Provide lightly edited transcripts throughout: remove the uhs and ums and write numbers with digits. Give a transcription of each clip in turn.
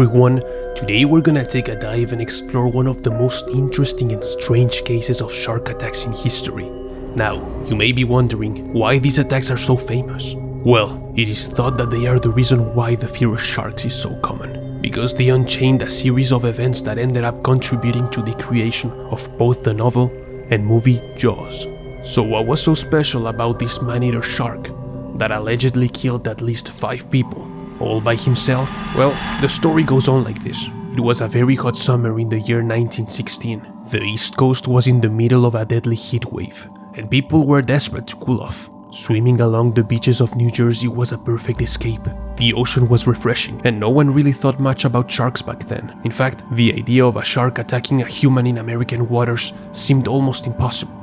everyone, today we're gonna take a dive and explore one of the most interesting and strange cases of shark attacks in history. Now, you may be wondering why these attacks are so famous. Well, it is thought that they are the reason why the fear of sharks is so common, because they unchained a series of events that ended up contributing to the creation of both the novel and movie Jaws. So what was so special about this man-eater shark that allegedly killed at least 5 people, all by himself? Well, the story goes on like this. It was a very hot summer in the year 1916. The East Coast was in the middle of a deadly heat wave, and people were desperate to cool off. Swimming along the beaches of New Jersey was a perfect escape. The ocean was refreshing, and no one really thought much about sharks back then. In fact, the idea of a shark attacking a human in American waters seemed almost impossible.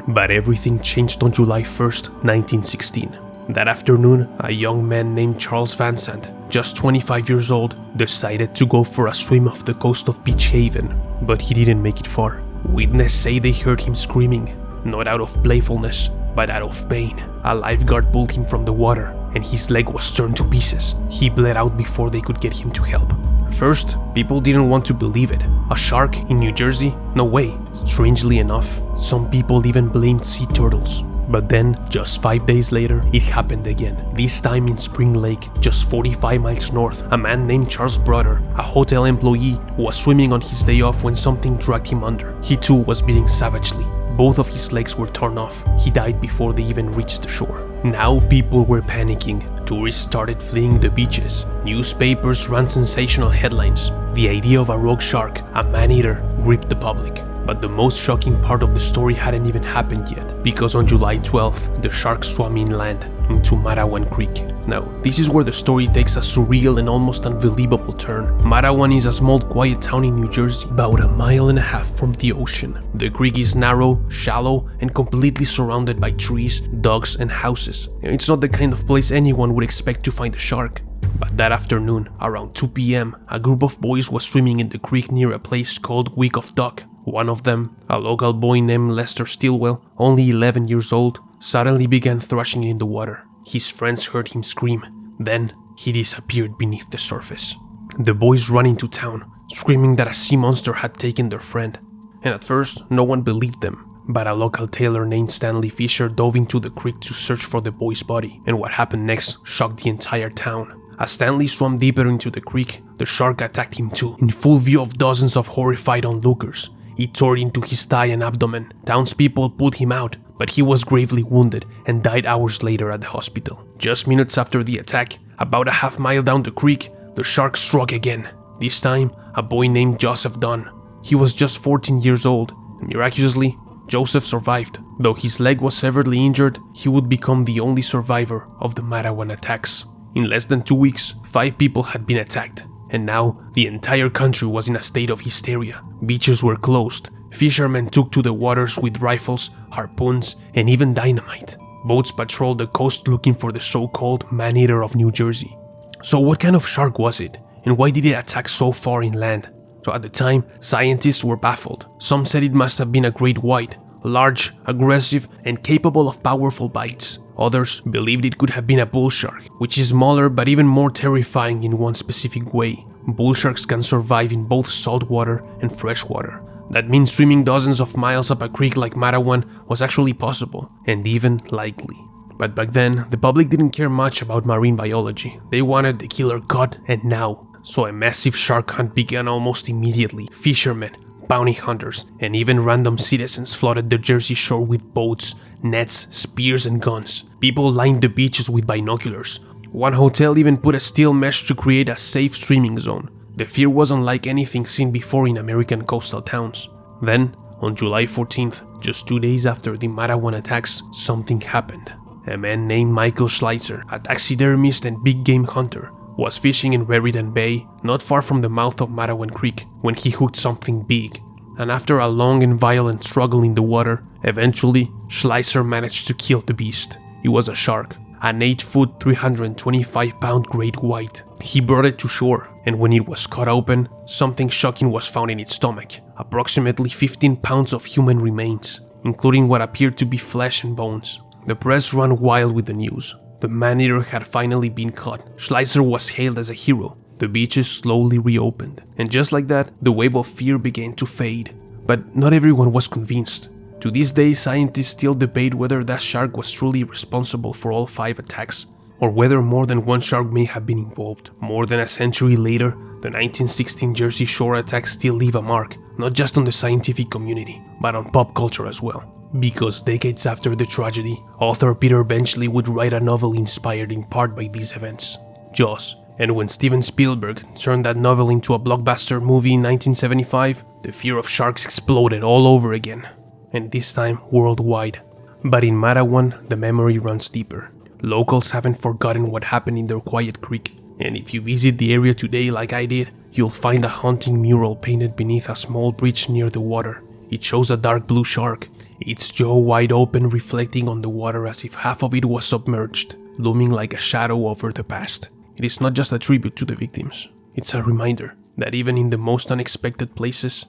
But everything changed on July 1st, 1916. That afternoon, a young man named Charles Van Sant, just 25 years old, decided to go for a swim off the coast of Beach Haven, but he didn't make it far. Witnesses say they heard him screaming, not out of playfulness, but out of pain. A lifeguard pulled him from the water, and his leg was torn to pieces. He bled out before they could get him to help. First, people didn't want to believe it. A shark in New Jersey? No way. Strangely enough, some people even blamed sea turtles. But then, just 5 days later, it happened again. This time in Spring Lake, just 45 miles north. A man named Charles Brother, a hotel employee, was swimming on his day off when something dragged him under. He too was bleeding savagely. Both of his legs were torn off. He died before they even reached the shore. Now people were panicking. Tourists started fleeing the beaches. Newspapers ran sensational headlines. The idea of a rogue shark, a man-eater, gripped the public. But the most shocking part of the story hadn't even happened yet, because on July 12th, the shark swam inland into Matawan Creek. Now, this is where the story takes a surreal and almost unbelievable turn. Matawan is a small, quiet town in New Jersey, about a mile and a half from the ocean. The creek is narrow, shallow, and completely surrounded by trees, dogs, and houses. It's not the kind of place anyone would expect to find a shark. But that afternoon, around 2 p.m., a group of boys was swimming in the creek near a place called Wick of Duck. One of them, a local boy named Lester Stilwell, only 11 years old, suddenly began thrashing in the water. His friends heard him scream. Then, he disappeared beneath the surface. The boys ran into town, screaming that a sea monster had taken their friend. And at first, no one believed them. But a local tailor named Stanley Fisher dove into the creek to search for the boy's body. And what happened next shocked the entire town. As Stanley swam deeper into the creek, the shark attacked him too, in full view of dozens of horrified onlookers. It tore into his thigh and abdomen. Townspeople pulled him out, but he was gravely wounded and died hours later at the hospital. Just minutes after the attack, about a half-mile down the creek, the shark struck again. This time, a boy named Joseph Dunn. He was just 14 years old, and miraculously, Joseph survived. Though his leg was severely injured, he would become the only survivor of the Matawan attacks. In less than 2 weeks, 5 people had been attacked. And now, the entire country was in a state of hysteria. Beaches were closed. Fishermen took to the waters with rifles, harpoons, and even dynamite. Boats patrolled the coast looking for the so-called man-eater of New Jersey. So what kind of shark was it? And why did it attack so far inland? So at the time, scientists were baffled. Some said it must have been a great white, large, aggressive, and capable of powerful bites. Others believed it could have been a bull shark, which is smaller but even more terrifying in one specific way. Bull sharks can survive in both salt water and fresh water. That means swimming dozens of miles up a creek like Matawan was actually possible, and even likely. But back then, the public didn't care much about marine biology. They wanted the killer caught and now. So a massive shark hunt began almost immediately. Fishermen, bounty hunters, and even random citizens flooded the Jersey shore with boats, nets, spears, and guns. People lined the beaches with binoculars. One hotel even put a steel mesh to create a safe swimming zone. The fear was unlike anything seen before in American coastal towns. Then, on July 14th, just 2 days after the Matawan attacks, something happened. A man named Michael Schleitzer, a taxidermist and big game hunter, was fishing in Raritan Bay, not far from the mouth of Matawan Creek, when he hooked something big. And after a long and violent struggle in the water, eventually, Schleitzer managed to kill the beast. It was a shark, an 8-foot, 325-pound great white. He brought it to shore, and when it was cut open, something shocking was found in its stomach, approximately 15 pounds of human remains, including what appeared to be flesh and bones. The press ran wild with the news. The man-eater had finally been caught. Schleitzer was hailed as a hero. the beaches slowly reopened, and just like that, the wave of fear began to fade. But not everyone was convinced. To this day, scientists still debate whether that shark was truly responsible for all 5 attacks, or whether more than one shark may have been involved. More than a century later, the 1916 Jersey Shore attacks still leave a mark, not just on the scientific community, but on pop culture as well. Because decades after the tragedy, author Peter Benchley would write a novel inspired in part by these events, Jaws. And when Steven Spielberg turned that novel into a blockbuster movie in 1975, the fear of sharks exploded all over again, and this time worldwide. But in Matawan, the memory runs deeper. Locals haven't forgotten what happened in their quiet creek, and if you visit the area today like I did, you'll find a haunting mural painted beneath a small bridge near the water. It shows a dark blue shark, its jaw wide open, reflecting on the water as if half of it was submerged, looming like a shadow over the past. It is not just a tribute to the victims, it's a reminder that even in the most unexpected places,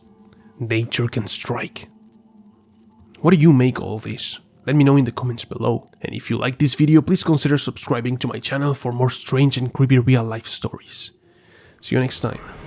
nature can strike. What do you make of all this? Let me know in the comments below, and if you like this video, please consider subscribing to my channel for more strange and creepy real life stories. See you next time.